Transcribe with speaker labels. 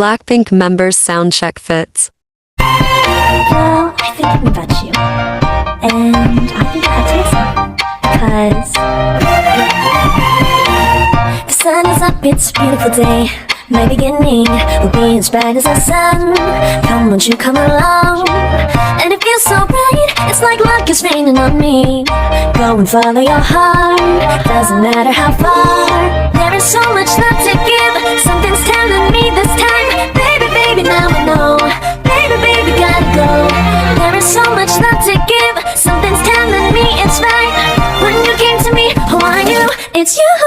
Speaker 1: Blackpink members soundcheck fits.
Speaker 2: Well, I think about you. And I think I have to listen. Cause the sun is up, it's a beautiful day. My beginning will be as bright as the sun. Come, won't you come along? And it feels so bright, it's like luck is raining on me. Go and follow your heart, doesn't matter how far. There is so much love to give, something's telling me this time. Baby, baby, now I know. Baby, baby, gotta go. There is so much love to give, something's telling me it's right. When you came to me, oh I knew it's you.